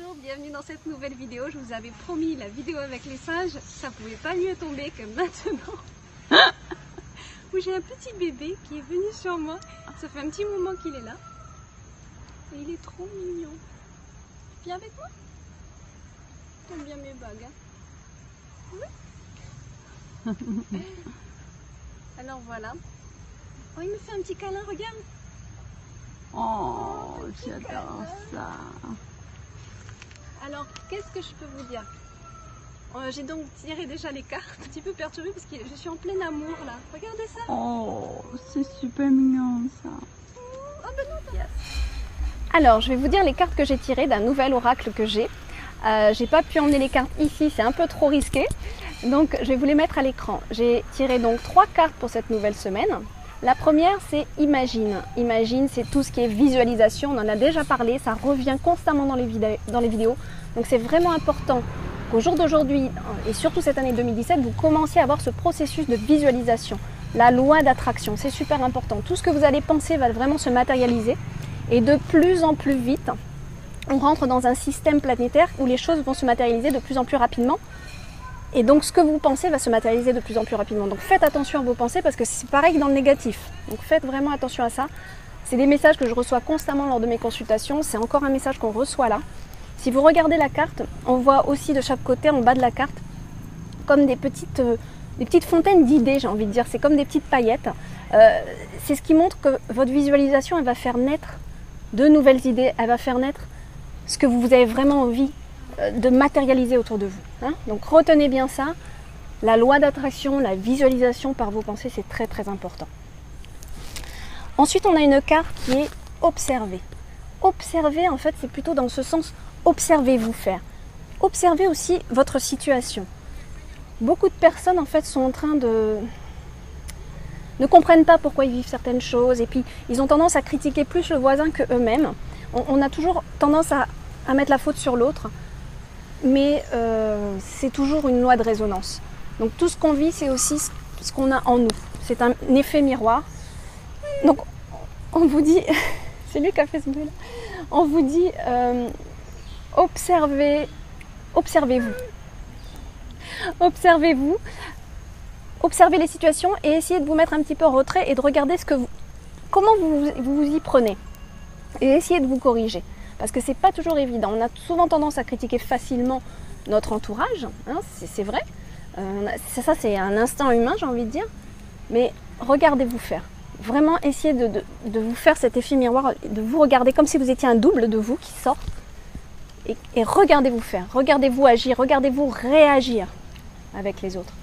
Bonjour, bienvenue dans cette nouvelle vidéo. Je vous avais promis la vidéo avec les singes, ça pouvait pas mieux tomber que maintenant. Où j'ai un petit bébé qui est venu sur moi. Ça fait un petit moment qu'il est là. Et il est trop mignon. Viens avec moi. T'aimes bien mes bagues, hein? Oui. Alors voilà. Oh, il me fait un petit câlin, regarde. Oh, j'adore ça. Alors, qu'est-ce que je peux vous dire? J'ai donc tiré déjà les cartes, un petit peu perturbée parce que je suis en plein amour là. Regardez ça. Oh, c'est super mignon ça. Oh, ben non, yes. Alors, je vais vous dire les cartes que j'ai tirées d'un nouvel oracle que j'ai. J'ai pas pu emmener les cartes ici, c'est un peu trop risqué. Donc, je vais vous les mettre à l'écran. J'ai tiré donc 3 cartes pour cette nouvelle semaine. La première, c'est Imagine. Imagine, c'est tout ce qui est visualisation. On en a déjà parlé, ça revient constamment dans les vidéos. Donc, c'est vraiment important qu'au jour d'aujourd'hui, et surtout cette année 2017, vous commenciez à avoir ce processus de visualisation. La loi d'attraction, c'est super important. Tout ce que vous allez penser va vraiment se matérialiser. Et de plus en plus vite, on rentre dans un système planétaire où les choses vont se matérialiser de plus en plus rapidement. Et donc ce que vous pensez va se matérialiser de plus en plus rapidement. Donc faites attention à vos pensées parce que c'est pareil que dans le négatif. Donc faites vraiment attention à ça. C'est des messages que je reçois constamment lors de mes consultations. C'est encore un message qu'on reçoit là. Si vous regardez la carte, on voit aussi de chaque côté, en bas de la carte, comme des petites fontaines d'idées, j'ai envie de dire. C'est comme des petites paillettes. C'est ce qui montre que votre visualisation, elle va faire naître de nouvelles idées. Elle va faire naître ce que vous avez vraiment envie de matérialiser autour de vous. Hein. Donc retenez bien ça. La loi d'attraction, la visualisation par vos pensées, c'est très très important. Ensuite, on a une carte qui est observer. Observer, en fait, c'est plutôt dans ce sens, observez-vous faire. Observez aussi votre situation. Beaucoup de personnes, en fait, sont en train ne comprennent pas pourquoi ils vivent certaines choses et puis ils ont tendance à critiquer plus le voisin que eux-mêmes. On a toujours tendance à mettre la faute sur l'autre. Mais c'est toujours une loi de résonance. Donc tout ce qu'on vit, c'est aussi ce qu'on a en nous. C'est un effet miroir. Donc on vous dit, c'est lui qui a fait ce bruit là. On vous dit, observez-vous. Observez-vous. Observez les situations et essayez de vous mettre un petit peu en retrait et de regarder comment vous y prenez. Et essayez de vous corriger. Parce que c'est pas toujours évident. On a souvent tendance à critiquer facilement notre entourage, hein, c'est vrai. Ça, c'est un instinct humain, j'ai envie de dire. Mais regardez-vous faire. Vraiment, essayez de vous faire cet effet miroir, de vous regarder comme si vous étiez un double de vous qui sort. Et regardez-vous faire. Regardez-vous agir. Regardez-vous réagir avec les autres.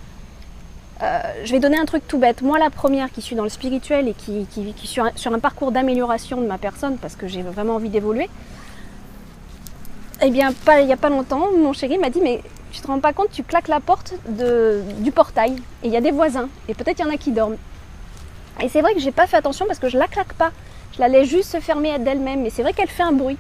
Je vais donner un truc tout bête. Moi, la première qui suis dans le spirituel et qui suis sur un parcours d'amélioration de ma personne parce que j'ai vraiment envie d'évoluer. Eh bien, il n'y a pas longtemps, mon chéri m'a dit « Mais tu te rends pas compte, tu claques la porte du portail et il y a des voisins et peut-être il y en a qui dorment. » Et c'est vrai que j'ai pas fait attention parce que je la claque pas. Je la laisse juste se fermer d'elle-même. Mais c'est vrai qu'elle fait un bruit.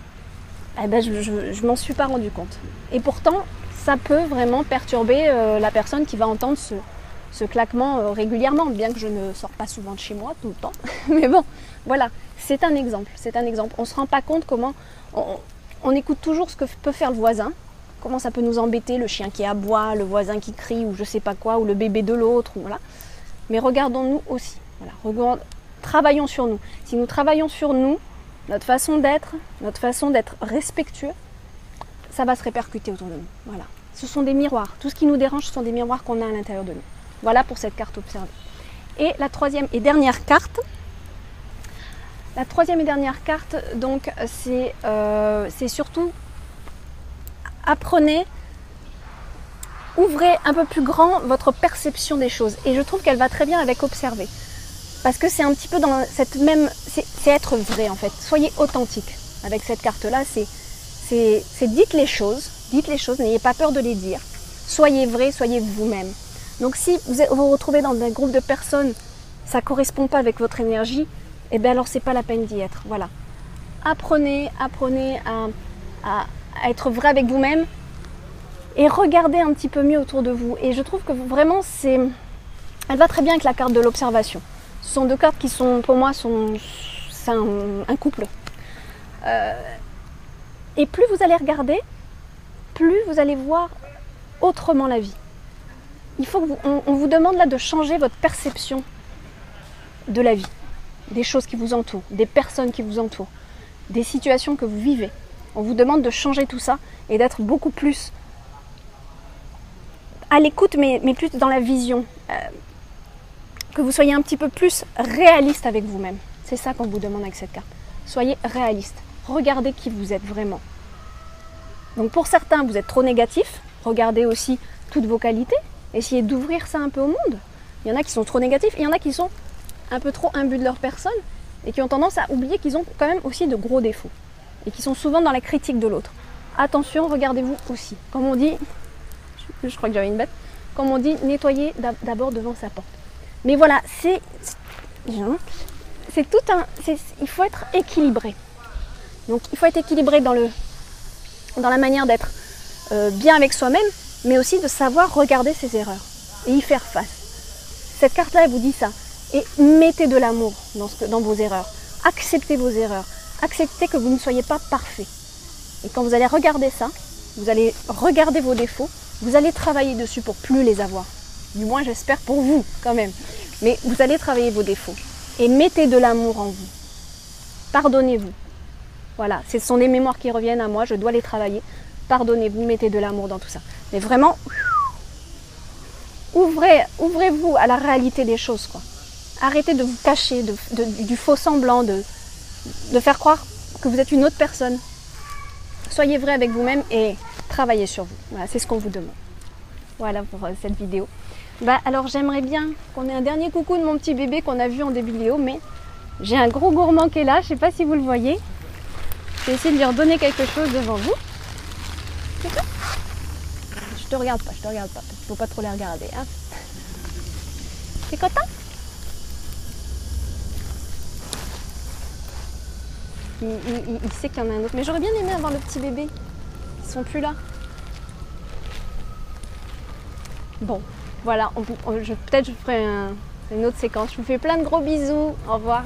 Eh ben, je m'en suis pas rendu compte. Et pourtant, ça peut vraiment perturber la personne qui va entendre ce claquement régulièrement, bien que je ne sors pas souvent de chez moi tout le temps. Mais bon, voilà, c'est un exemple. C'est un exemple. On ne se rend pas compte comment... On écoute toujours ce que peut faire le voisin, comment ça peut nous embêter, le chien qui aboie, le voisin qui crie ou je sais pas quoi, ou le bébé de l'autre, voilà. Mais regardons-nous aussi, voilà. Travaillons sur nous. Si nous travaillons sur nous, notre façon d'être respectueux, ça va se répercuter autour de nous, voilà. Ce sont des miroirs, tout ce qui nous dérange, ce sont des miroirs qu'on a à l'intérieur de nous. Voilà pour cette carte observée. Et la troisième et dernière carte, donc, c'est surtout apprenez, ouvrez un peu plus grand votre perception des choses. Et je trouve qu'elle va très bien avec observer. Parce que c'est un petit peu dans cette même... C'est être vrai en fait. Soyez authentique. Avec cette carte-là, c'est dites les choses, n'ayez pas peur de les dire. Soyez vrai, soyez vous-même. Donc si vous vous retrouvez dans un groupe de personnes, ça ne correspond pas avec votre énergie, et bien alors c'est pas la peine d'y être. Voilà. Apprenez à être vrai avec vous-même et regardez un petit peu mieux autour de vous. Et je trouve que vraiment elle va très bien avec la carte de l'observation. Ce sont deux cartes qui sont, pour moi, c'est un couple. Et plus vous allez regarder, plus vous allez voir autrement la vie. Il faut que on vous demande là de changer votre perception de la vie, des choses qui vous entourent, des personnes qui vous entourent, des situations que vous vivez. On vous demande de changer tout ça et d'être beaucoup plus à l'écoute, mais plus dans la vision. Que vous soyez un petit peu plus réaliste avec vous-même. C'est ça qu'on vous demande avec cette carte. Soyez réaliste. Regardez qui vous êtes vraiment. Donc pour certains, vous êtes trop négatif. Regardez aussi toutes vos qualités. Essayez d'ouvrir ça un peu au monde. Il y en a qui sont trop négatifs. Il y en a qui sont un peu trop imbus de leur personne et qui ont tendance à oublier qu'ils ont quand même aussi de gros défauts. Et qui sont souvent dans la critique de l'autre. Attention, regardez-vous aussi. Comme on dit, je crois que j'avais une bête, comme on dit, nettoyez d'abord devant sa porte. Mais voilà, c'est tout un... il faut être équilibré. Donc il faut être équilibré dans la manière d'être bien avec soi-même, mais aussi de savoir regarder ses erreurs et y faire face. Cette carte-là, elle vous dit ça. Et mettez de l'amour dans vos erreurs. Acceptez vos erreurs. Acceptez que vous ne soyez pas parfait. Et quand vous allez regarder ça, vous allez regarder vos défauts, vous allez travailler dessus pour plus les avoir. Du moins, j'espère pour vous, quand même. Mais vous allez travailler vos défauts. Et mettez de l'amour en vous. Pardonnez-vous. Voilà, ce sont des mémoires qui reviennent à moi, je dois les travailler. Pardonnez-vous, mettez de l'amour dans tout ça. Mais vraiment, ouvrez-vous à la réalité des choses, quoi. Arrêtez de vous cacher, du faux semblant, de faire croire que vous êtes une autre personne. Soyez vrai avec vous-même et travaillez sur vous. Voilà, c'est ce qu'on vous demande. Voilà pour cette vidéo. Alors j'aimerais bien qu'on ait un dernier coucou de mon petit bébé qu'on a vu en début de vidéo, mais j'ai un gros gourmand qui est là, je ne sais pas si vous le voyez. Je vais essayer de lui redonner quelque chose devant vous. C'est ça ? Je te regarde pas, il ne faut pas trop les regarder. Hein. T'es content ? Il sait qu'il y en a un autre, mais j'aurais bien aimé avoir le petit bébé. Ils sont plus là. Bon, voilà, peut-être je ferai une autre séquence. Je vous fais plein de gros bisous. Au revoir.